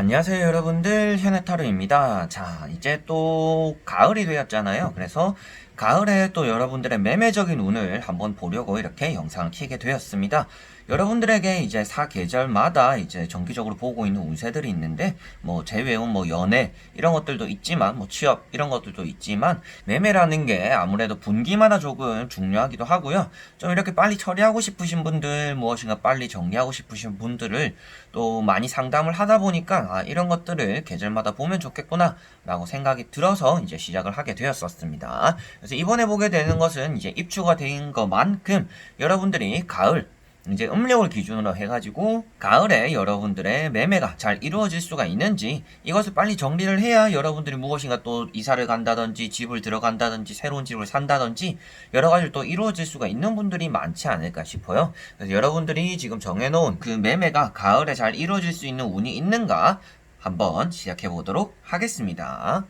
안녕하세요 여러분들, 현해타로입니다. 자, 이제 또 가을이 되었잖아요. 그래서 가을에 또 여러분들의 매매적인 운을 한번 보려고 이렇게 영상을 켜게 되었습니다. 여러분들에게 이제 사계절마다 이제 정기적으로 보고 있는 운세들이 있는데, 뭐 재회운, 뭐 연애 이런 것들도 있지만, 뭐 취업 이런 것들도 있지만, 매매라는 게 아무래도 분기마다 조금 중요하기도 하고요. 좀 이렇게 빨리 처리하고 싶으신 분들, 무엇인가 빨리 정리하고 싶으신 분들을 또 많이 상담을 하다 보니까 이런 것들을 계절마다 보면 좋겠구나 라고 생각이 들어서 이제 시작을 하게 되었었습니다. 그래서 이번에 보게 되는 것은 이제 입추가 된 것만큼 여러분들이 가을, 이제 음력을 기준으로 해가지고 가을에 여러분들의 매매가 잘 이루어질 수가 있는지, 이것을 빨리 정리를 해야 여러분들이 무엇인가 또 이사를 간다든지 집을 들어간다든지 새로운 집을 산다든지 여러 가지를 또 이루어질 수가 있는 분들이 많지 않을까 싶어요. 그래서 여러분들이 지금 정해놓은 그 매매가 가을에 잘 이루어질 수 있는 운이 있는가 한번 시작해 보도록 하겠습니다.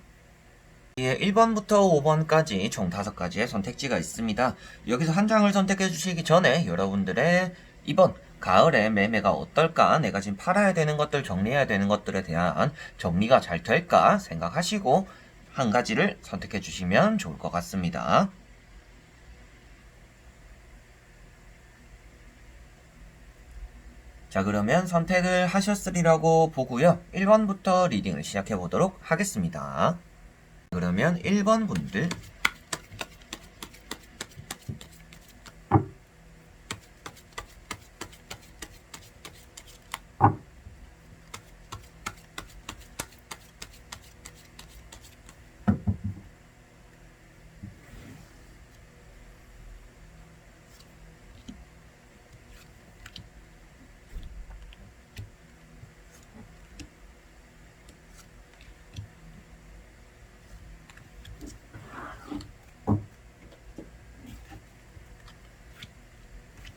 1번부터 5번까지 총 5가지의 선택지가 있습니다. 여기서 한 장을 선택해 주시기 전에 여러분들의 이번 가을에 매매가 어떨까, 내가 지금 팔아야 되는 것들, 정리해야 되는 것들에 대한 정리가 잘 될까 생각하시고 한 가지를 선택해 주시면 좋을 것 같습니다. 자, 그러면 선택을 하셨으리라고 보고요. 1번부터 리딩을 시작해 보도록 하겠습니다. 그러면 1번 분들,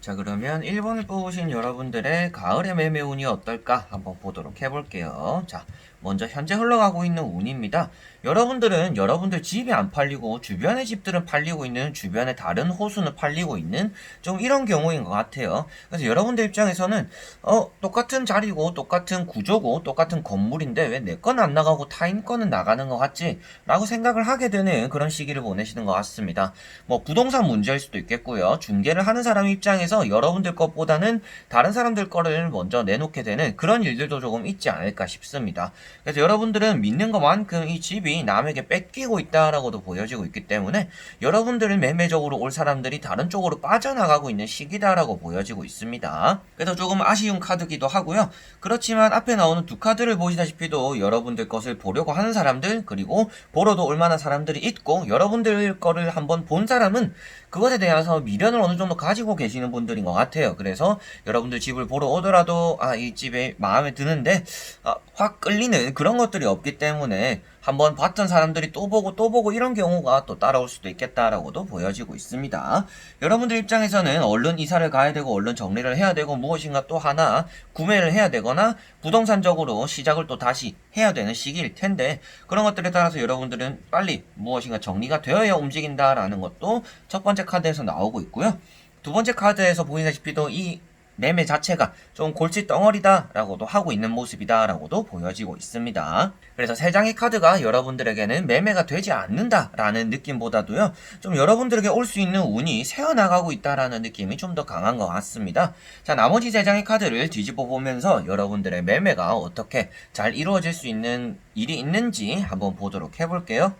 자, 그러면 1번을 뽑으신 여러분들의 가을의 매매 운이 어떨까 한번 보도록 해볼게요. 자, 먼저 현재 흘러가고 있는 운입니다. 여러분들은 여러분들 집이 안 팔리고 주변의 집들은 팔리고 있는, 주변의 다른 호수는 팔리고 있는 좀 이런 경우인 것 같아요. 그래서 여러분들 입장에서는 똑같은 자리고 똑같은 구조고 똑같은 건물인데 왜 내 건 안 나가고 타인 거는 나가는 것 같지? 라고 생각을 하게 되는 그런 시기를 보내시는 것 같습니다. 뭐 부동산 문제일 수도 있겠고요. 중개를 하는 사람 입장에서 여러분들 것보다는 다른 사람들 거를 먼저 내놓게 되는 그런 일들도 조금 있지 않을까 싶습니다. 그래서 여러분들은 믿는 것만큼 이 집이 남에게 뺏기고 있다라고도 보여지고 있기 때문에 여러분들은 매매적으로 올 사람들이 다른 쪽으로 빠져나가고 있는 시기다라고 보여지고 있습니다. 그래서 조금 아쉬운 카드기도 하고요. 그렇지만 앞에 나오는 두 카드를 보시다시피도 여러분들 것을 보려고 하는 사람들, 그리고 보러도 올 만한 사람들이 있고, 여러분들 거를 한번 본 사람은 그것에 대해서 미련을 어느 정도 가지고 계시는 분들인 것 같아요. 그래서 여러분들 집을 보러 오더라도 이 집에 마음에 드는데 확 끌리는 그런 것들이 없기 때문에 한번 봤던 사람들이 또 보고 이런 경우가 또 따라올 수도 있겠다라고도 보여지고 있습니다. 여러분들 입장에서는 얼른 이사를 가야 되고 얼른 정리를 해야 되고 무엇인가 또 하나 구매를 해야 되거나 부동산적으로 시작을 또 다시 해야 되는 시기일 텐데, 그런 것들에 따라서 여러분들은 빨리 무엇인가 정리가 되어야 움직인다라는 것도 첫 번째 카드에서 나오고 있고요. 두 번째 카드에서 보이다시피도 이 매매 자체가 좀 골치 덩어리다 라고도 하고 있는 모습이다 라고도 보여지고 있습니다. 그래서 세 장의 카드가 여러분들에게는 매매가 되지 않는다 라는 느낌보다도요, 좀 여러분들에게 올 수 있는 운이 새어나가고 있다라는 느낌이 좀 더 강한 것 같습니다. 자, 나머지 세 장의 카드를 뒤집어 보면서 여러분들의 매매가 어떻게 잘 이루어질 수 있는 일이 있는지 한번 보도록 해볼게요.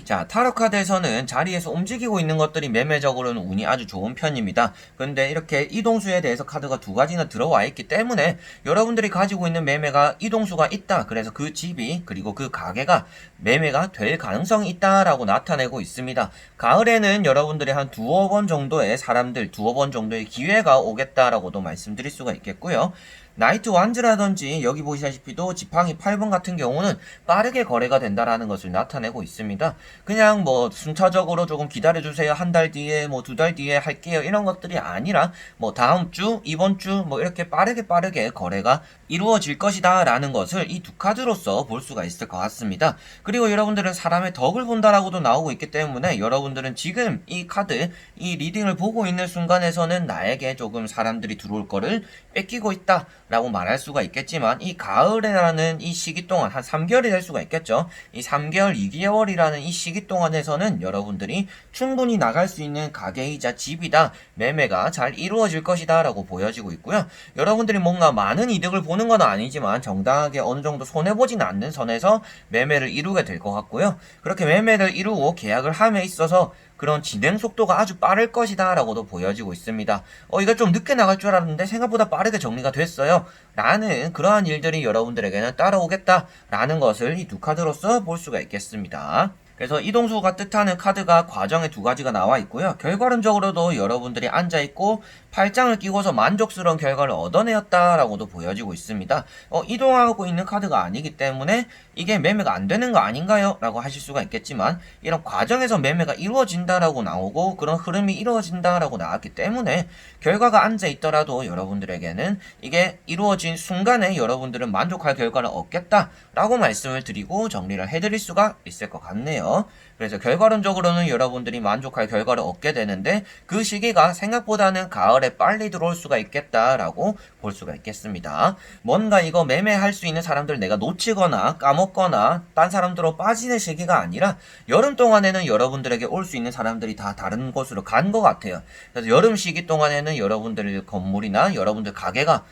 자, 타로 카드에서는 자리에서 움직이고 있는 것들이 매매적으로는 운이 아주 좋은 편입니다. 근데 이렇게 이동수에 대해서 카드가 두 가지나 들어와 있기 때문에 여러분들이 가지고 있는 매매가 이동수가 있다. 그래서 그 집이, 그리고 그 가게가 매매가 될 가능성이 있다라고 나타내고 있습니다. 가을에는 여러분들이 한 두어 번 정도의 사람들, 두어 번 정도의 기회가 오겠다라고도 말씀드릴 수가 있겠고요. 나이트 완즈라든지 여기 보시다시피도 지팡이 8번 같은 경우는 빠르게 거래가 된다라는 것을 나타내고 있습니다. 그냥 뭐 순차적으로 조금 기다려주세요, 한 달 뒤에 뭐 두 달 뒤에 할게요, 이런 것들이 아니라 뭐 다음 주, 이번 주 뭐 이렇게 빠르게 거래가 이루어질 것이다 라는 것을 이 두 카드로서 볼 수가 있을 것 같습니다. 그리고 여러분들은 사람의 덕을 본다라고도 나오고 있기 때문에 여러분들은 지금 이 카드, 이 리딩을 보고 있는 순간에서는 나에게 조금 사람들이 들어올 거를 뺏기고 있다 라고 말할 수가 있겠지만 이 가을이라는 이 시기 동안 한 3개월이 될 수가 있겠죠. 이 3개월, 2개월이라는 이 시기 동안에서는 여러분들이 충분히 나갈 수 있는 가게이자 집이다. 매매가 잘 이루어질 것이다 라고 보여지고 있고요. 여러분들이 뭔가 많은 이득을 보는 건 아니지만 정당하게 어느 정도 손해보진 않는 선에서 매매를 이루게 될 것 같고요. 그렇게 매매를 이루고 계약을 함에 있어서 그런 진행 속도가 아주 빠를 것이다 라고도 보여지고 있습니다. 이거 좀 늦게 나갈 줄 알았는데 생각보다 빠르게 정리가 됐어요 라는 그러한 일들이 여러분들에게는 따라오겠다 라는 것을 이 두 카드로서 볼 수가 있겠습니다. 그래서 이동수가 뜻하는 카드가 과정에 두 가지가 나와 있고요. 결과론적으로도 여러분들이 앉아있고 팔짱을 끼고서 만족스러운 결과를 얻어내었다라고도 보여지고 있습니다. 이동하고 있는 카드가 아니기 때문에 이게 매매가 안 되는 거 아닌가요? 라고 하실 수가 있겠지만 이런 과정에서 매매가 이루어진다라고 나오고 그런 흐름이 이루어진다라고 나왔기 때문에 결과가 앉아있더라도 여러분들에게는 이게 이루어진 순간에 여러분들은 만족할 결과를 얻겠다라고 말씀을 드리고 정리를 해드릴 수가 있을 것 같네요. 그래서 결과론적으로는 여러분들이 만족할 결과를 얻게 되는데 그 시기가 생각보다는 가을에 빨리 들어올 수가 있겠다라고 볼 수가 있겠습니다. 뭔가 이거 매매할 수 있는 사람들 내가 놓치거나 까먹거나 딴 사람들로 빠지는 시기가 아니라 여름 동안에는 여러분들에게 올 수 있는 사람들이 다 다른 곳으로 간 것 같아요. 그래서 여름 시기 동안에는 여러분들 건물이나 여러분들 가게가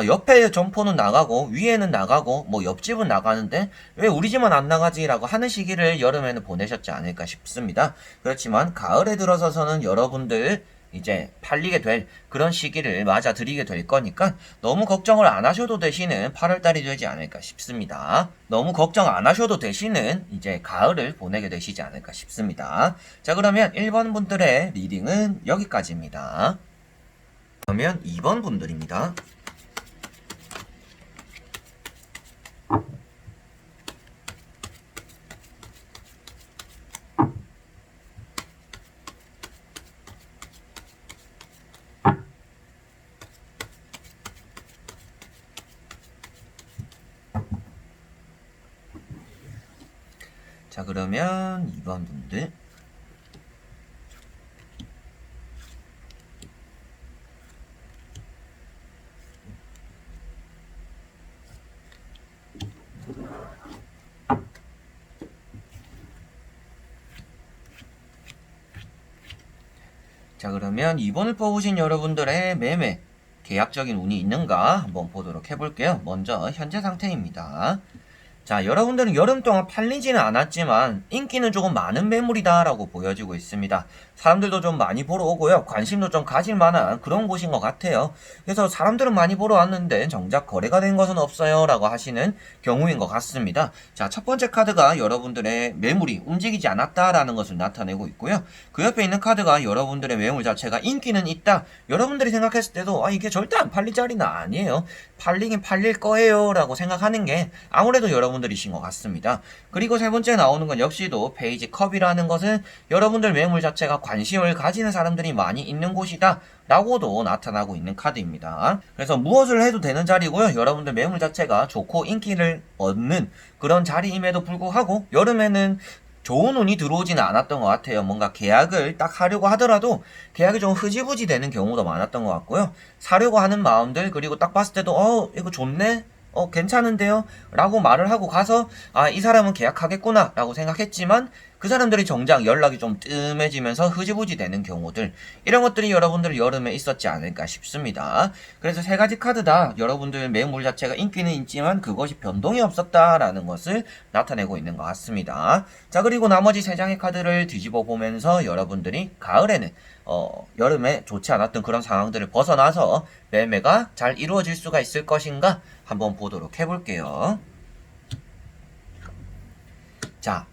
옆에 점포는 나가고 위에는 나가고 뭐 옆집은 나가는데 왜 우리 집은 안 나가지? 라고 하는 시기를 여름에는 보내셨지 않을까 싶습니다. 그렇지만 가을에 들어서서는 여러분들 이제 팔리게 될 그런 시기를 맞아들이게 될 거니까 너무 걱정을 안 하셔도 되시는 8월달이 되지 않을까 싶습니다. 너무 걱정 안 하셔도 되시는 이제 가을을 보내게 되시지 않을까 싶습니다. 자, 그러면 1번 분들의 리딩은 여기까지입니다. 그러면 2번 분들입니다. 자, 그러면 2번 분들. 자, 그러면 2번을 뽑으신 여러분들의 매매 계약적인 운이 있는가 한번 보도록 해볼게요. 먼저 현재 상태입니다. 자, 여러분들은 여름 동안 팔리지는 않았지만 인기는 조금 많은 매물이다 라고 보여지고 있습니다. 사람들도 좀 많이 보러 오고요. 관심도 좀 가질 만한 그런 곳인 것 같아요. 그래서 사람들은 많이 보러 왔는데 정작 거래가 된 것은 없어요 라고 하시는 경우인 것 같습니다. 자, 첫 번째 카드가 여러분들의 매물이 움직이지 않았다라는 것을 나타내고 있고요. 그 옆에 있는 카드가 여러분들의 매물 자체가 인기는 있다. 여러분들이 생각했을 때도 이게 절대 안 팔릴 자리는 아니에요. 팔리긴 팔릴 거예요 라고 생각하는 게 아무래도 여러분들이신 것 같습니다. 그리고 세 번째 나오는 건 역시도 페이지 컵이라는 것은 여러분들 매물 자체가 관심을 가지는 사람들이 많이 있는 곳이다 라고도 나타나고 있는 카드입니다. 그래서 무엇을 해도 되는 자리고요. 여러분들 매물 자체가 좋고 인기를 얻는 그런 자리임에도 불구하고 여름에는 좋은 운이 들어오지는 않았던 것 같아요. 뭔가 계약을 딱 하려고 하더라도 계약이 좀 흐지부지 되는 경우도 많았던 것 같고요. 사려고 하는 마음들, 그리고 딱 봤을 때도 이거 좋네? 괜찮은데요? 라고 말을 하고 가서 이 사람은 계약하겠구나 라고 생각했지만 그 사람들이 정작 연락이 좀 뜸해지면서 흐지부지 되는 경우들, 이런 것들이 여러분들 여름에 있었지 않을까 싶습니다. 그래서 세 가지 카드 다 여러분들 매물 자체가 인기는 있지만 그것이 변동이 없었다라는 것을 나타내고 있는 것 같습니다. 자, 그리고 나머지 세 장의 카드를 뒤집어 보면서 여러분들이 가을에는 여름에 좋지 않았던 그런 상황들을 벗어나서 매매가 잘 이루어질 수가 있을 것인가 한번 보도록 해볼게요. 자,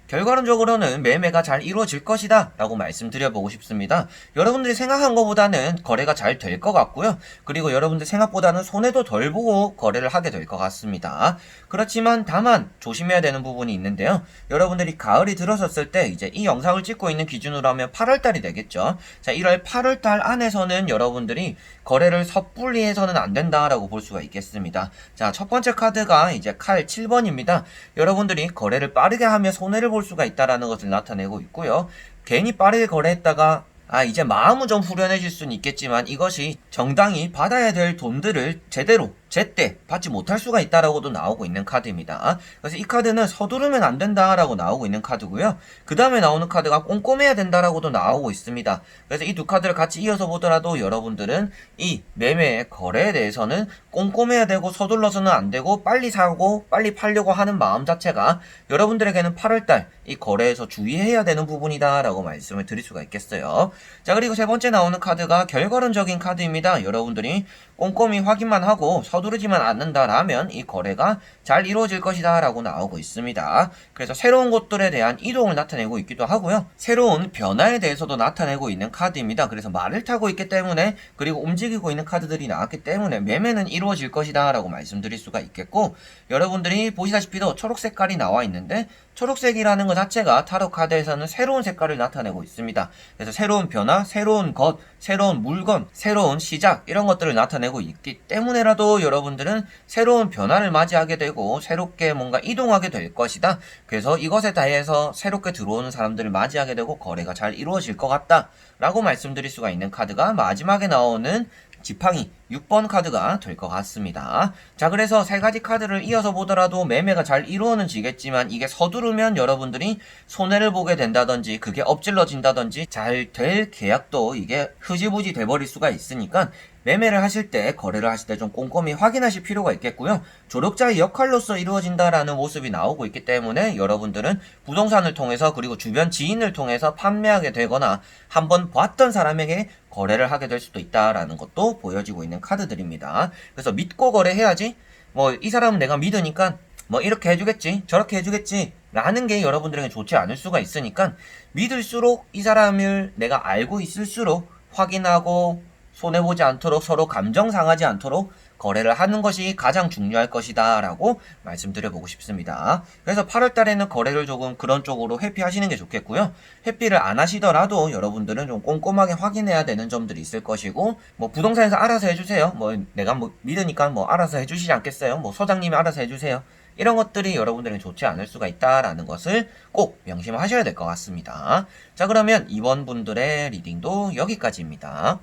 결과론적으로는 매매가 잘 이루어질 것이다 라고 말씀드려보고 싶습니다. 여러분들이 생각한 것보다는 거래가 잘 될 것 같고요. 그리고 여러분들 생각보다는 손해도 덜 보고 거래를 하게 될 것 같습니다. 그렇지만 다만 조심해야 되는 부분이 있는데요. 여러분들이 가을이 들어섰을 때 이제 이 영상을 찍고 있는 기준으로 하면 8월달이 되겠죠. 자, 1월 8월달 안에서는 여러분들이 거래를 섣불리 해서는 안 된다라고 볼 수가 있겠습니다. 자, 첫 번째 카드가 이제 칼 7번입니다. 여러분들이 거래를 빠르게 하면 손해를 볼 수가 있다라는 것을 나타내고 있고요. 괜히 빠르게 거래했다가 이제 마음은 좀 후련해질 수는 있겠지만 이것이 정당히 받아야 될 돈들을 제대로 제때 받지 못할 수가 있다라고도 나오고 있는 카드입니다. 그래서 이 카드는 서두르면 안 된다라고 나오고 있는 카드고요. 그 다음에 나오는 카드가 꼼꼼해야 된다라고도 나오고 있습니다. 그래서 이 두 카드를 같이 이어서 보더라도 여러분들은 이 매매의 거래에 대해서는 꼼꼼해야 되고 서둘러서는 안 되고 빨리 사고 빨리 팔려고 하는 마음 자체가 여러분들에게는 8월달 이 거래에서 주의해야 되는 부분이다 라고 말씀을 드릴 수가 있겠어요. 자, 그리고 세 번째 나오는 카드가 결과론적인 카드입니다. 여러분들이 꼼꼼히 확인만 하고 서두르지만 않는다라면 이 거래가 잘 이루어질 것이다 라고 나오고 있습니다. 그래서 새로운 것들에 대한 이동을 나타내고 있기도 하고요. 새로운 변화에 대해서도 나타내고 있는 카드입니다. 그래서 말을 타고 있기 때문에 그리고 움직이고 있는 카드들이 나왔기 때문에 매매는 이루어질 것이다 라고 말씀드릴 수가 있겠고, 여러분들이 보시다시피도 초록 색깔이 나와 있는데 초록색이라는 것 자체가 타로 카드에서는 새로운 색깔을 나타내고 있습니다. 그래서 새로운 변화, 새로운 것, 새로운 물건, 새로운 시작 이런 것들을 나타내고 있기 때문에라도 여러분들은 새로운 변화를 맞이하게 되고 새롭게 뭔가 이동하게 될 것이다. 그래서 이것에 대해서 새롭게 들어오는 사람들을 맞이하게 되고 거래가 잘 이루어질 것 같다 라고 말씀드릴 수가 있는 카드가 마지막에 나오는 지팡이 6번 카드가 될 것 같습니다. 자, 그래서 세 가지 카드를 이어서 보더라도 매매가 잘 이루어지겠지만 이게 서두르면 여러분들이 손해를 보게 된다든지 그게 엎질러진다든지 잘 될 계약도 이게 흐지부지 돼버릴 수가 있으니까 매매를 하실 때, 거래를 하실 때 좀 꼼꼼히 확인하실 필요가 있겠고요. 조력자의 역할로서 이루어진다라는 모습이 나오고 있기 때문에 여러분들은 부동산을 통해서 그리고 주변 지인을 통해서 판매하게 되거나 한번 봤던 사람에게 거래를 하게 될 수도 있다라는 것도 보여지고 있는 카드들입니다. 그래서 믿고 거래해야지, 뭐 이 사람은 내가 믿으니까 뭐 이렇게 해주겠지 저렇게 해주겠지 라는 게 여러분들에게 좋지 않을 수가 있으니까 믿을수록 이 사람을 내가 알고 있을수록 확인하고 손해보지 않도록 서로 감정 상하지 않도록 거래를 하는 것이 가장 중요할 것이다 라고 말씀드려보고 싶습니다. 그래서 8월 달에는 거래를 조금 그런 쪽으로 회피하시는 게 좋겠고요. 회피를 안 하시더라도 여러분들은 좀 꼼꼼하게 확인해야 되는 점들이 있을 것이고, 뭐 부동산에서 알아서 해주세요, 뭐 내가 뭐 믿으니까 뭐 알아서 해주시지 않겠어요, 뭐 소장님이 알아서 해주세요, 이런 것들이 여러분들은 좋지 않을 수가 있다라는 것을 꼭 명심하셔야 될 것 같습니다. 자, 그러면 이번 분들의 리딩도 여기까지입니다.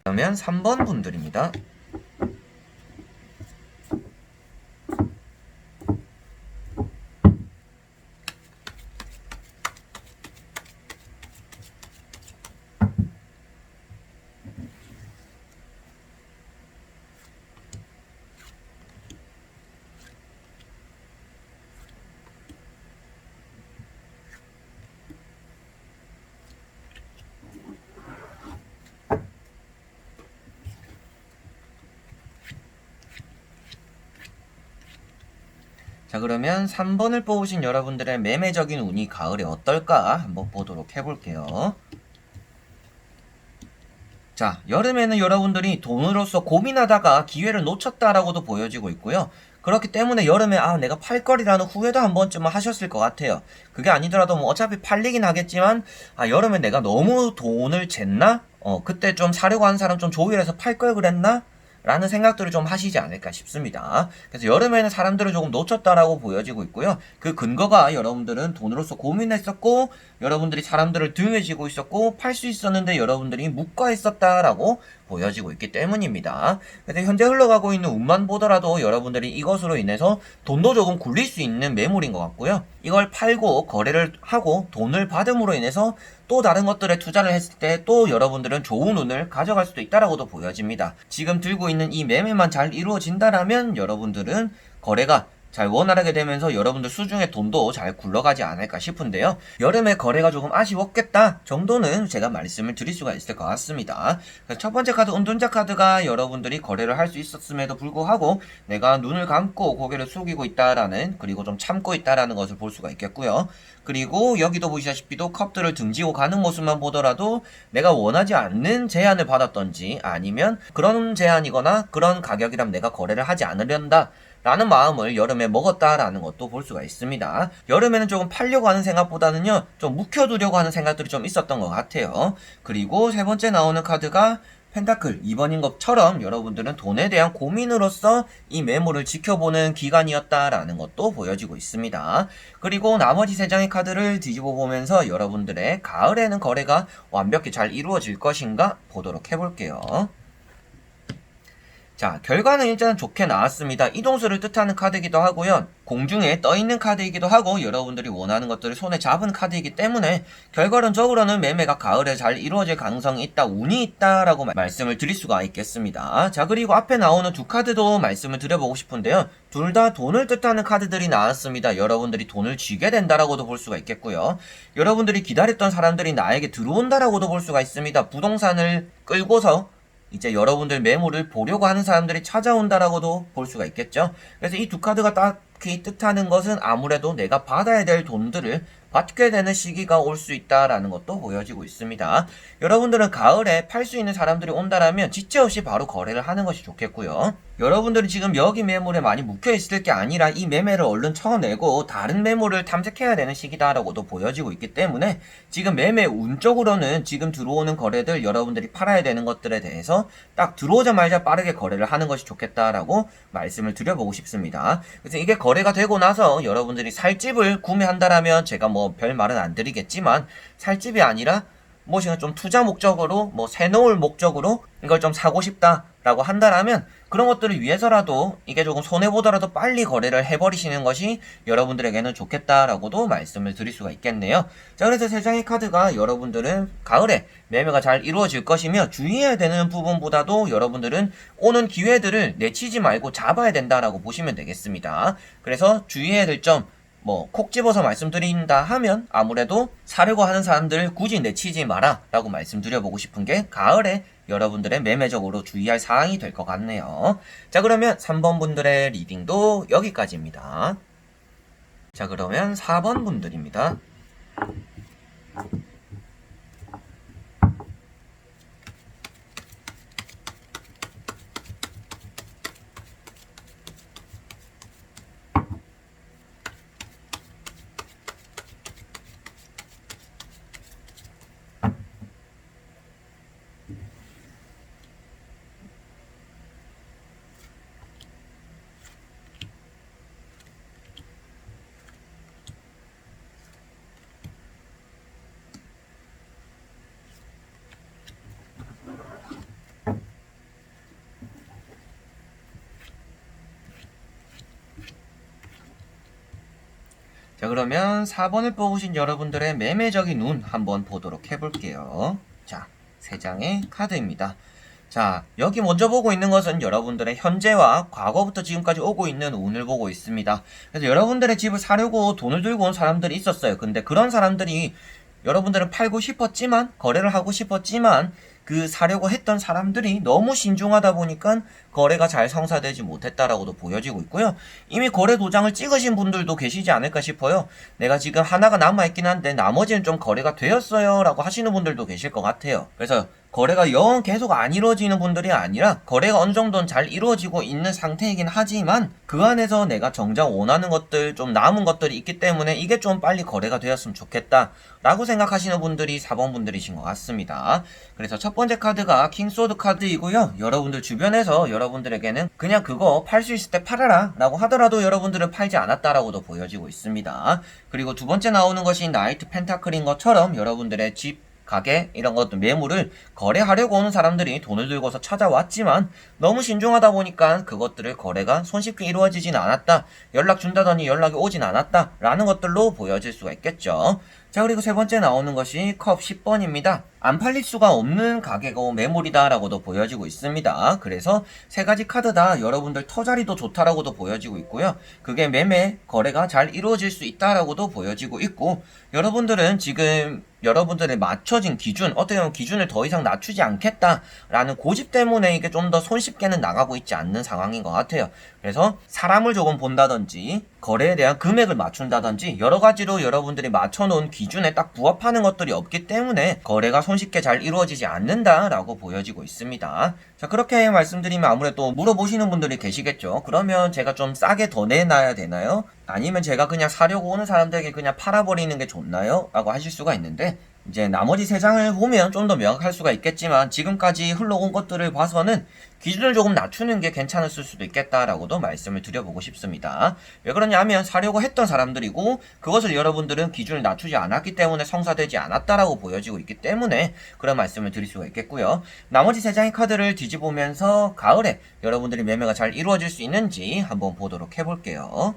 그러면 3번 분들입니다. 자, 그러면 3번을 뽑으신 여러분들의 매매적인 운이 가을에 어떨까 한번 보도록 해볼게요. 자, 여름에는 여러분들이 돈으로서 고민하다가 기회를 놓쳤다라고도 보여지고 있고요. 그렇기 때문에 여름에 내가 팔 거리라는 후회도 한 번쯤은 하셨을 것 같아요. 그게 아니더라도 뭐 어차피 팔리긴 하겠지만 여름에 내가 너무 돈을 쟀나? 그때 좀 사려고 하는 사람 좀 조율해서 팔 걸 그랬나? 라는 생각들을 좀 하시지 않을까 싶습니다. 그래서 여름에는 사람들을 조금 놓쳤다라고 보여지고 있고요. 그 근거가 여러분들은 돈으로서 고민했었고 여러분들이 사람들을 등에 지고 있었고 팔 수 있었는데 여러분들이 묵과 있었다라고 보여지고 있기 때문입니다. 그래서 현재 흘러가고 있는 운만 보더라도 여러분들이 이것으로 인해서 돈도 조금 굴릴 수 있는 매물인 것 같고요. 이걸 팔고 거래를 하고 돈을 받음으로 인해서 또 다른 것들에 투자를 했을 때 또 여러분들은 좋은 운을 가져갈 수도 있다라고도 보여집니다. 지금 들고 있는 이 매매만 잘 이루어진다라면 여러분들은 거래가 잘 원활하게 되면서 여러분들 수중에 돈도 잘 굴러가지 않을까 싶은데요. 여름에 거래가 조금 아쉬웠겠다 정도는 제가 말씀을 드릴 수가 있을 것 같습니다. 첫 번째 카드 운둔자 카드가 여러분들이 거래를 할 수 있었음에도 불구하고 내가 눈을 감고 고개를 숙이고 있다라는, 그리고 좀 참고 있다라는 것을 볼 수가 있겠고요. 그리고 여기도 보시다시피도 컵들을 등지고 가는 모습만 보더라도 내가 원하지 않는 제안을 받았던지 아니면 그런 제안이거나 그런 가격이라면 내가 거래를 하지 않으련다 라는 마음을 여름에 먹었다라는 것도 볼 수가 있습니다. 여름에는 조금 팔려고 하는 생각보다는요 좀 묵혀두려고 하는 생각들이 좀 있었던 것 같아요. 그리고 세 번째 나오는 카드가 펜타클 2번인 것처럼 여러분들은 돈에 대한 고민으로서 이 매물을 지켜보는 기간이었다라는 것도 보여지고 있습니다. 그리고 나머지 세 장의 카드를 뒤집어 보면서 여러분들의 가을에는 거래가 완벽히 잘 이루어질 것인가 보도록 해볼게요. 자, 결과는 일단 좋게 나왔습니다. 이동수를 뜻하는 카드이기도 하고요. 공중에 떠있는 카드이기도 하고 여러분들이 원하는 것들을 손에 잡은 카드이기 때문에 결과론적으로는 매매가 가을에 잘 이루어질 가능성이 있다, 운이 있다라고 말씀을 드릴 수가 있겠습니다. 자, 그리고 앞에 나오는 두 카드도 말씀을 드려보고 싶은데요. 둘 다 돈을 뜻하는 카드들이 나왔습니다. 여러분들이 돈을 쥐게 된다라고도 볼 수가 있겠고요. 여러분들이 기다렸던 사람들이 나에게 들어온다라고도 볼 수가 있습니다. 부동산을 끌고서 이제 여러분들 매물을 보려고 하는 사람들이 찾아온다라고도 볼 수가 있겠죠. 그래서 이 두 카드가 딱히 뜻하는 것은 아무래도 내가 받아야 될 돈들을 받게 되는 시기가 올 수 있다라는 것도 보여지고 있습니다. 여러분들은 가을에 팔 수 있는 사람들이 온다라면 지체 없이 바로 거래를 하는 것이 좋겠고요. 여러분들은 지금 여기 매물에 많이 묵혀있을 게 아니라 이 매매를 얼른 쳐내고 다른 매물을 탐색해야 되는 시기다라고도 보여지고 있기 때문에 지금 매매 운적으로는 지금 들어오는 거래들, 여러분들이 팔아야 되는 것들에 대해서 딱 들어오자마자 빠르게 거래를 하는 것이 좋겠다라고 말씀을 드려보고 싶습니다. 그래서 이게 거래가 되고 나서 여러분들이 살 집을 구매한다라면 제가 뭐 별 말은 안 드리겠지만 살 집이 아니라 무엇인가 좀 투자 목적으로 뭐 새놓을 목적으로 이걸 좀 사고 싶다라고 한다라면 그런 것들을 위해서라도 이게 조금 손해보더라도 빨리 거래를 해버리시는 것이 여러분들에게는 좋겠다라고도 말씀을 드릴 수가 있겠네요. 자, 그래서 세 장의 카드가 여러분들은 가을에 매매가 잘 이루어질 것이며 주의해야 되는 부분보다도 여러분들은 오는 기회들을 내치지 말고 잡아야 된다라고 보시면 되겠습니다. 그래서 주의해야 될 점, 콕 집어서 말씀드린다 하면 아무래도 사려고 하는 사람들 굳이 내치지 마라 라고 말씀드려보고 싶은 게 가을에 여러분들의 매매적으로 주의할 사항이 될 것 같네요. 자, 그러면 3번 분들의 리딩도 여기까지입니다. 자, 그러면 4번 분들입니다. 자, 그러면 4번을 뽑으신 여러분들의 매매적인 운 한번 보도록 해볼게요. 자, 3장의 카드입니다. 자, 여기 먼저 보고 있는 것은 여러분들의 현재와 과거부터 지금까지 오고 있는 운을 보고 있습니다. 그래서 여러분들의 집을 사려고 돈을 들고 온 사람들이 있었어요. 근데 그런 사람들이 여러분들은 팔고 싶었지만, 거래를 하고 싶었지만 그 사려고 했던 사람들이 너무 신중하다 보니까 거래가 잘 성사되지 못했다라고도 보여지고 있고요. 이미 거래 도장을 찍으신 분들도 계시지 않을까 싶어요. 내가 지금 하나가 남아있긴 한데 나머지는 좀 거래가 되었어요 라고 하시는 분들도 계실 것 같아요. 그래서 거래가 영 계속 안 이루어지는 분들이 아니라 거래가 어느 정도는 잘 이루어지고 있는 상태이긴 하지만 그 안에서 내가 정작 원하는 것들, 좀 남은 것들이 있기 때문에 이게 좀 빨리 거래가 되었으면 좋겠다 라고 생각하시는 분들이 4번 분들이신 것 같습니다. 그래서 첫 번째 카드가 킹소드 카드이고요. 여러분들 주변에서 여러분들에게는 그냥 그거 팔 수 있을 때 팔아라 라고 하더라도 여러분들은 팔지 않았다라고도 보여지고 있습니다. 그리고 두 번째 나오는 것이 나이트 펜타클인 것처럼 여러분들의 집, 가게 이런 것들 매물을 거래하려고 오는 사람들이 돈을 들고서 찾아왔지만 너무 신중하다 보니까 그것들을 거래가 손쉽게 이루어지진 않았다, 연락 준다더니 연락이 오진 않았다 라는 것들로 보여질 수가 있겠죠. 자, 그리고 세 번째 나오는 것이 컵 10번입니다. 안 팔릴 수가 없는 가게고 매물이다 라고도 보여지고 있습니다. 그래서 세 가지 카드 다 여러분들 터자리도 좋다라고도 보여지고 있고요. 그게 매매, 거래가 잘 이루어질 수 있다라고도 보여지고 있고, 여러분들은 지금 여러분들의 맞춰진 기준, 어떻게 보면 기준을 더 이상 낮추지 않겠다라는 고집 때문에 이게 좀 더 손쉽게는 나가고 있지 않는 상황인 것 같아요. 그래서 사람을 조금 본다든지 거래에 대한 금액을 맞춘다든지 여러 가지로 여러분들이 맞춰놓은 기준에 딱 부합하는 것들이 없기 때문에 거래가 손쉽게 잘 이루어지지 않는다라고 보여지고 있습니다. 자, 그렇게 말씀드리면 아무래도 물어보시는 분들이 계시겠죠. 그러면 제가 좀 싸게 더 내놔야 되나요? 아니면 제가 그냥 사려고 오는 사람들에게 그냥 팔아버리는 게 좋나요? 라고 하실 수가 있는데, 이제 나머지 세 장을 보면 좀 더 명확할 수가 있겠지만 지금까지 흘러온 것들을 봐서는 기준을 조금 낮추는 게 괜찮았을 수도 있겠다라고도 말씀을 드려보고 싶습니다. 왜 그러냐면 사려고 했던 사람들이고 그것을 여러분들은 기준을 낮추지 않았기 때문에 성사되지 않았다라고 보여지고 있기 때문에 그런 말씀을 드릴 수가 있겠고요. 나머지 세 장의 카드를 뒤집으면서 가을에 여러분들이 매매가 잘 이루어질 수 있는지 한번 보도록 해볼게요.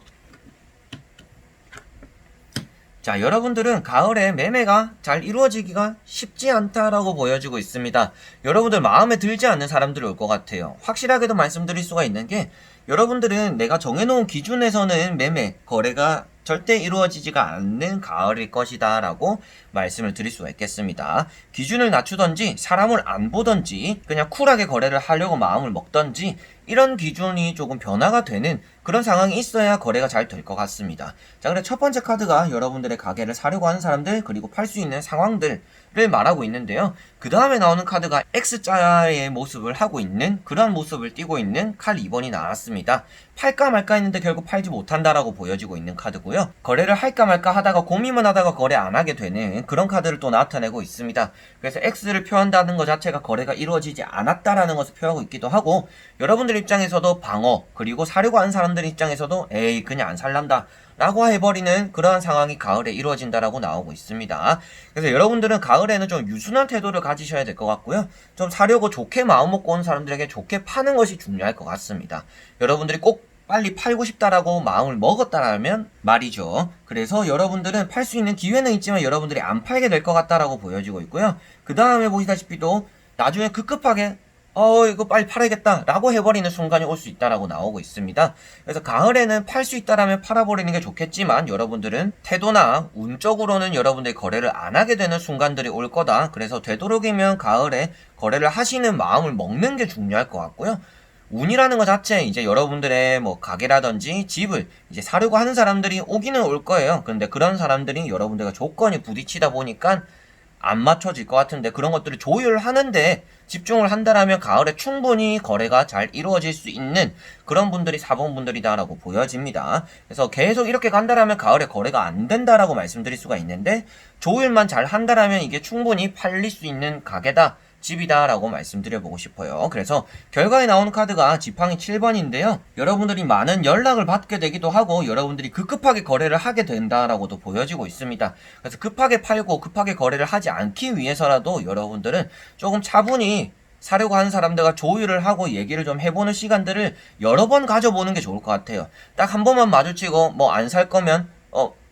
자, 여러분들은 가을에 매매가 잘 이루어지기가 쉽지 않다라고 보여지고 있습니다. 여러분들 마음에 들지 않는 사람들이 올 것 같아요. 확실하게도 말씀드릴 수가 있는 게 여러분들은 내가 정해놓은 기준에서는 매매, 거래가 절대 이루어지지가 않는 가을일 것이다 라고 말씀을 드릴 수가 있겠습니다. 기준을 낮추던지 사람을 안 보던지 그냥 쿨하게 거래를 하려고 마음을 먹던지 이런 기준이 조금 변화가 되는 그런 상황이 있어야 거래가 잘 될 것 같습니다. 자, 그래 첫 번째 카드가 여러분들의 가게를 사려고 하는 사람들 그리고 팔 수 있는 상황들을 말하고 있는데요. 그 다음에 나오는 카드가 X자의 모습을 하고 있는 그런 모습을 띠고 있는 칼 2번이 나왔습니다. 팔까 말까 했는데 결국 팔지 못한다라고 보여지고 있는 카드고요. 거래를 할까 말까 하다가 고민만 하다가 거래 안 하게 되는 그런 카드를 또 나타내고 있습니다. 그래서 X를 표한다는 것 자체가 거래가 이루어지지 않았다라는 것을 표하고 있기도 하고 여러분들 입장에서도 방어 그리고 사려고 하는 사람들 입장에서도 에이 그냥 안 살란다 라고 해버리는 그러한 상황이 가을에 이루어진다라고 나오고 있습니다. 그래서 여러분들은 가을에는 좀 유순한 태도를 가지셔야 될 것 같고요. 좀 사려고 좋게 마음 먹고 온 사람들에게 좋게 파는 것이 중요할 것 같습니다. 여러분들이 꼭 빨리 팔고 싶다라고 마음을 먹었다라면 말이죠. 그래서 여러분들은 팔 수 있는 기회는 있지만 여러분들이 안 팔게 될 것 같다라고 보여지고 있고요. 그 다음에 보시다시피 또 나중에 급급하게 이거 빨리 팔아야겠다 라고 해버리는 순간이 올 수 있다라고 나오고 있습니다. 그래서 가을에는 팔 수 있다라면 팔아버리는 게 좋겠지만 여러분들은 태도나 운적으로는 여러분들이 거래를 안 하게 되는 순간들이 올 거다. 그래서 되도록이면 가을에 거래를 하시는 마음을 먹는 게 중요할 것 같고요. 운이라는 것 자체 이제 여러분들의 뭐 가게라든지 집을 이제 사려고 하는 사람들이 오기는 올 거예요. 그런데 그런 사람들이 여러분들과 조건이 부딪히다 보니까 안 맞춰질 것 같은데 그런 것들을 조율하는데 집중을 한다라면 가을에 충분히 거래가 잘 이루어질 수 있는 그런 분들이 4번 분들이다라고 보여집니다. 그래서 계속 이렇게 간다라면 가을에 거래가 안 된다라고 말씀드릴 수가 있는데 조율만 잘 한다라면 이게 충분히 팔릴 수 있는 가게다. 집이다 라고 말씀드려보고 싶어요. 그래서 결과에 나오는 카드가 지팡이 7번인데요. 여러분들이 많은 연락을 받게 되기도 하고 여러분들이 급급하게 거래를 하게 된다라고도 보여지고 있습니다. 그래서 급하게 팔고 급하게 거래를 하지 않기 위해서라도 여러분들은 조금 차분히 사려고 하는 사람들과 조율을 하고 얘기를 좀 해보는 시간들을 여러 번 가져보는 게 좋을 것 같아요. 딱 한 번만 마주치고 뭐 안 살 거면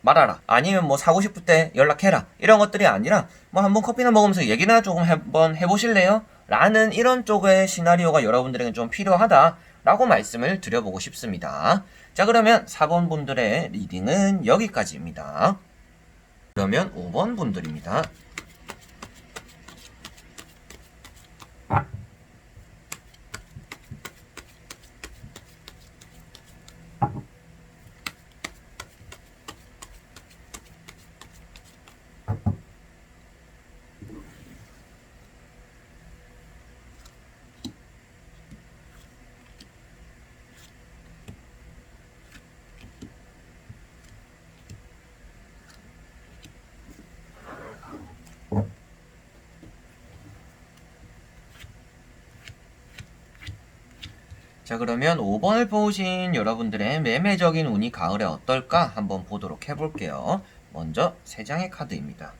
말하라. 아니면 뭐 사고 싶을 때 연락해라. 이런 것들이 아니라 뭐 한번 커피나 먹으면서 얘기나 조금 한번 해보실래요? 라는 이런 쪽의 시나리오가 여러분들에게 좀 필요하다라고 말씀을 드려보고 싶습니다. 자, 그러면 4번 분들의 리딩은 여기까지입니다. 그러면 5번 분들입니다. 자, 그러면 5번을 뽑으신 여러분들의 매매적인 운이 가을에 어떨까 한번 보도록 해볼게요. 먼저 3장의 카드입니다.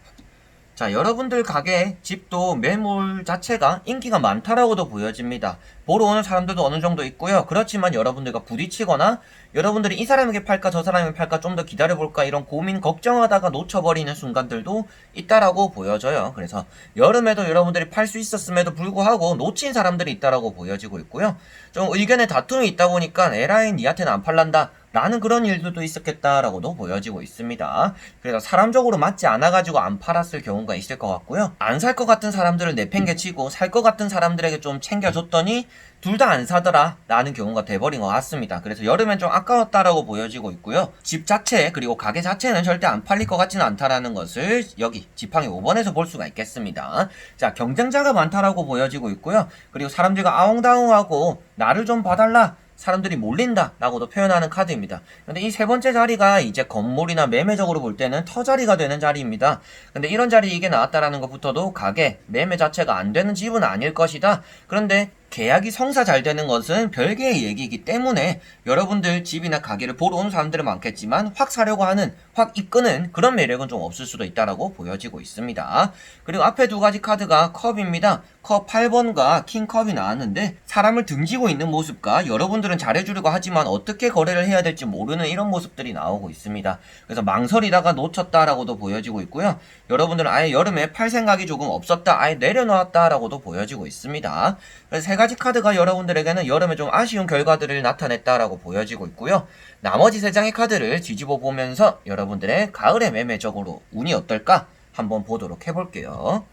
자, 여러분들 가게 집도 매물 자체가 인기가 많다라고도 보여집니다. 보러 오는 사람들도 어느 정도 있고요. 그렇지만 여러분들과 부딪히거나 여러분들이 이 사람에게 팔까 저 사람에게 팔까 좀 더 기다려볼까 이런 고민 걱정하다가 놓쳐버리는 순간들도 있다라고 보여져요. 그래서 여름에도 여러분들이 팔 수 있었음에도 불구하고 놓친 사람들이 있다라고 보여지고 있고요. 좀 의견의 다툼이 있다 보니까 에라이 니한테는 안 팔란다 라는 그런 일들도 있었겠다라고도 보여지고 있습니다. 그래서 사람적으로 맞지 않아가지고 안 팔았을 경우가 있을 것 같고요. 안 살 것 같은 사람들을 내팽개치고 살 것 같은 사람들에게 좀 챙겨줬더니 둘 다 안 사더라 라는 경우가 돼버린 것 같습니다. 그래서 여름엔 좀 아까웠다라고 보여지고 있고요. 집 자체 그리고 가게 자체는 절대 안 팔릴 것 같지는 않다라는 것을 여기 지팡이 5번에서 볼 수가 있겠습니다. 자, 경쟁자가 많다라고 보여지고 있고요. 그리고 사람들과 아웅다웅하고 나를 좀 봐달라 사람들이 몰린다 라고도 표현하는 카드입니다. 근데 이 세 번째 자리가 이제 건물이나 매매적으로 볼 때는 터자리가 되는 자리입니다. 근데 이런 자리 이게 나왔다라는 것부터도 가게, 매매 자체가 안 되는 집은 아닐 것이다. 그런데 계약이 성사 잘 되는 것은 별개의 얘기이기 때문에 여러분들 집이나 가게를 보러 온 사람들은 많겠지만 확 사려고 하는, 확 이끄는 그런 매력은 좀 없을 수도 있다라고 보여지고 있습니다. 그리고 앞에 두 가지 카드가 컵입니다. 컵 8번과 킹컵이 나왔는데 사람을 등지고 있는 모습과 여러분들은 잘해주려고 하지만 어떻게 거래를 해야 될지 모르는 이런 모습들이 나오고 있습니다. 그래서 망설이다가 놓쳤다라고도 보여지고 있고요. 여러분들은 아예 여름에 팔 생각이 조금 없었다, 아예 내려놓았다라고도 보여지고 있습니다. 그래서 세 가지 카드가 여러분들에게는 여름에 좀 아쉬운 결과들을 나타냈다라고 보여지고 있고요. 나머지 세 장의 카드를 뒤집어 보면서 여러분들의 가을의 매매적으로 운이 어떨까 한번 보도록 해볼게요.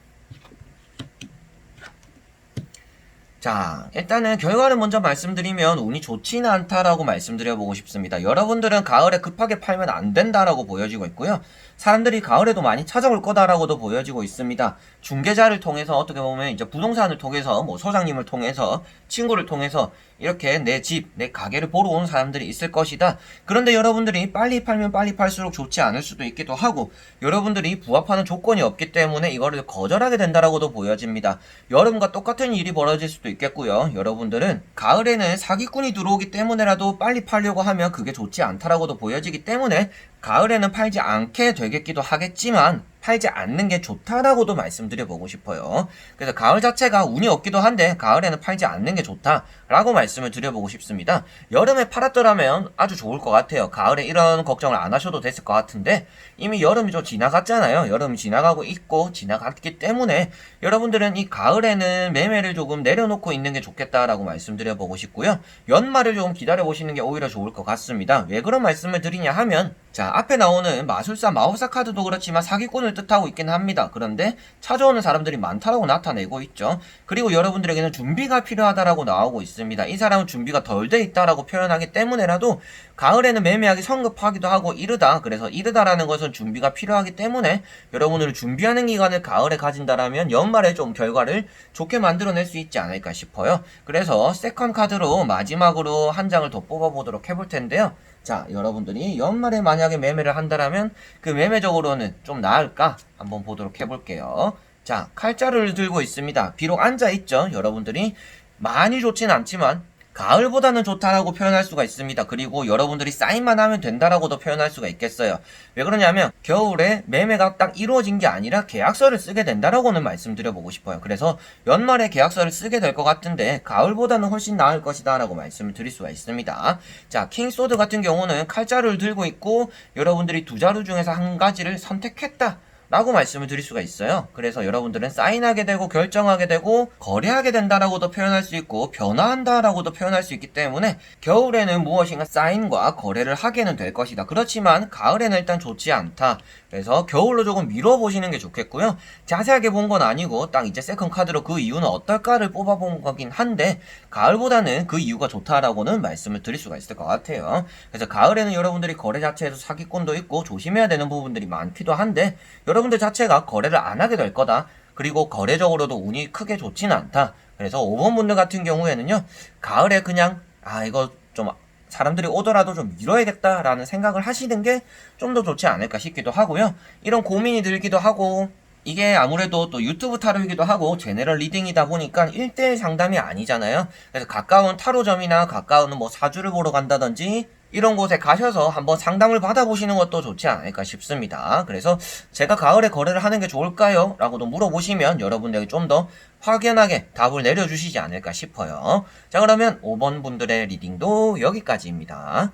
자, 일단은 결과를 먼저 말씀드리면 운이 좋지는 않다라고 말씀드려보고 싶습니다. 여러분들은 가을에 급하게 팔면 안 된다라고 보여지고 있고요. 사람들이 가을에도 많이 찾아올 거다라고도 보여지고 있습니다. 중개자를 통해서 어떻게 보면 이제 부동산을 통해서 뭐 소장님을 통해서 친구를 통해서 이렇게 내 집, 내 가게를 보러 온 사람들이 있을 것이다. 그런데 여러분들이 빨리 팔면 빨리 팔수록 좋지 않을 수도 있기도 하고 여러분들이 부합하는 조건이 없기 때문에 이거를 거절하게 된다라고도 보여집니다. 여름과 똑같은 일이 벌어질 수도 있겠고요. 여러분들은 가을에는 사기꾼이 들어오기 때문에라도 빨리 팔려고 하면 그게 좋지 않다라고도 보여지기 때문에 가을에는 팔지 않게 되겠기도 하겠지만 팔지 않는 게 좋다라고도 말씀드려보고 싶어요. 그래서 가을 자체가 운이 없기도 한데 가을에는 팔지 않는 게 좋다라고 말씀을 드려보고 싶습니다. 여름에 팔았더라면 아주 좋을 것 같아요. 가을에 이런 걱정을 안 하셔도 됐을 것 같은데 이미 여름이 좀 지나갔잖아요. 여름이 지나가고 있고 지나갔기 때문에 여러분들은 이 가을에는 매매를 조금 내려놓고 있는 게 좋겠다라고 말씀드려보고 싶고요. 연말을 조금 기다려보시는 게 오히려 좋을 것 같습니다. 왜 그런 말씀을 드리냐 하면 자, 앞에 나오는 마술사, 마법사 카드도 그렇지만 사기꾼을 뜻하고 있긴 합니다. 그런데 찾아오는 사람들이 많다라고 나타내고 있죠. 그리고 여러분들에게는 준비가 필요하다라고 나오고 있습니다. 이 사람은 준비가 덜 돼 있다라고 표현하기 때문에라도 가을에는 매매하기 성급하기도 하고 이르다. 그래서 이르다라는 것은 준비가 필요하기 때문에 여러분들 준비하는 기간을 가을에 가진다라면 연말에 좀 결과를 좋게 만들어낼 수 있지 않을까 싶어요. 그래서 세컨 카드로 마지막으로 한 장을 더 뽑아보도록 해볼 텐데요. 자, 여러분들이 연말에 만약에 매매를 한다라면 그 매매적으로는 좀 나을까? 한번 보도록 해볼게요. 자, 칼자루를 들고 있습니다. 비록 앉아있죠. 여러분들이 많이 좋진 않지만 가을보다는 좋다라고 표현할 수가 있습니다. 그리고 여러분들이 사인만 하면 된다라고도 표현할 수가 있겠어요. 왜 그러냐면 겨울에 매매가 딱 이루어진 게 아니라 계약서를 쓰게 된다라고는 말씀드려보고 싶어요. 그래서 연말에 계약서를 쓰게 될 것 같은데 가을보다는 훨씬 나을 것이다 라고 말씀을 드릴 수가 있습니다. 자, 킹소드 같은 경우는 칼자루를 들고 있고 여러분들이 두 자루 중에서 한 가지를 선택했다 라고 말씀을 드릴 수가 있어요. 그래서 여러분들은 사인하게 되고 결정하게 되고 거래하게 된다라고도 표현할 수 있고 변화한다라고도 표현할 수 있기 때문에 겨울에는 무엇인가 사인과 거래를 하게는 될 것이다. 그렇지만 가을에는 일단 좋지 않다. 그래서 겨울로 조금 미뤄보시는 게 좋겠고요. 자세하게 본 건 아니고 딱 이제 세컨 카드로 그 이유는 어떨까를 뽑아본 거긴 한데 가을보다는 그 이유가 좋다라고는 말씀을 드릴 수가 있을 것 같아요. 그래서 가을에는 여러분들이 거래 자체에서 사기꾼도 있고 조심해야 되는 부분들이 많기도 한데 여러분들 자체가 거래를 안 하게 될 거다. 그리고 거래적으로도 운이 크게 좋지는 않다. 그래서 5번 분들 같은 경우에는요. 가을에 그냥 이거 좀 사람들이 오더라도 좀 미뤄야겠다라는 생각을 하시는 게 좀 더 좋지 않을까 싶기도 하고요. 이런 고민이 들기도 하고 이게 아무래도 또 유튜브 타로이기도 하고 제너럴 리딩이다 보니까 1대1 상담이 아니잖아요. 그래서 가까운 타로점이나 가까운 뭐 사주를 보러 간다든지 이런 곳에 가셔서 한번 상담을 받아보시는 것도 좋지 않을까 싶습니다. 그래서 제가 가을에 거래를 하는 게 좋을까요? 라고도 물어보시면 여러분들에게 좀 더 확연하게 답을 내려주시지 않을까 싶어요. 자, 그러면 5번 분들의 리딩도 여기까지입니다.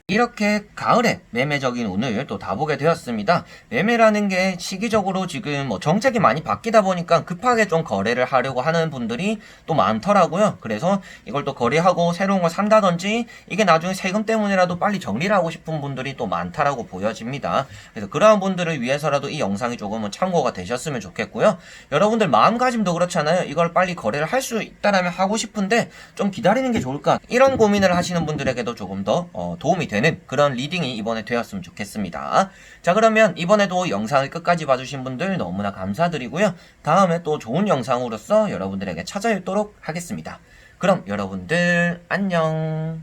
이렇게 가을에 매매적인 운을 또 다 보게 되었습니다. 매매라는 게 시기적으로 지금 뭐 정책이 많이 바뀌다 보니까 급하게 좀 거래를 하려고 하는 분들이 또 많더라고요. 그래서 이걸 또 거래하고 새로운 걸 산다든지 이게 나중에 세금 때문에라도 빨리 정리를 하고 싶은 분들이 또 많다라고 보여집니다. 그래서 그러한 분들을 위해서라도 이 영상이 조금은 참고가 되셨으면 좋겠고요. 여러분들 마음가짐도 그렇잖아요. 이걸 빨리 거래를 할 수 있다라면 하고 싶은데 좀 기다리는 게 좋을까? 이런 고민을 하시는 분들에게도 조금 더 도움이 되는 그런 리딩이 이번에 되었으면 좋겠습니다. 자, 그러면 이번에도 영상을 끝까지 봐주신 분들 너무나 감사드리고요. 다음에 또 좋은 영상으로서 여러분들에게 찾아뵙도록 하겠습니다. 그럼 여러분들 안녕.